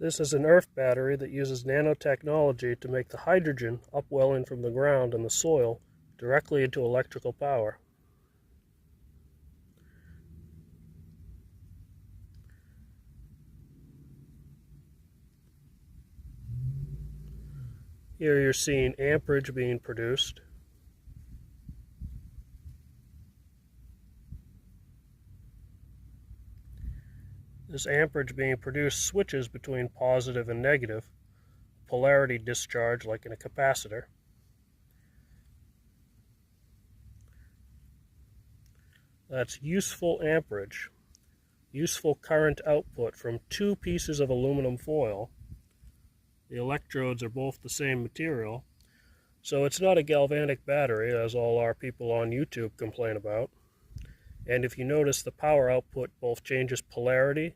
This is an earth battery that uses nanotechnology to make the hydrogen upwelling from the ground and the soil directly into electrical power. Here you're seeing amperage being produced. This amperage being produced switches between positive and negative, polarity discharge like in a capacitor. That's useful amperage, useful current output from two pieces of aluminum foil. The electrodes are both the same material, so it's not a galvanic battery, as all our people on YouTube complain about. And if you notice, the power output both changes polarity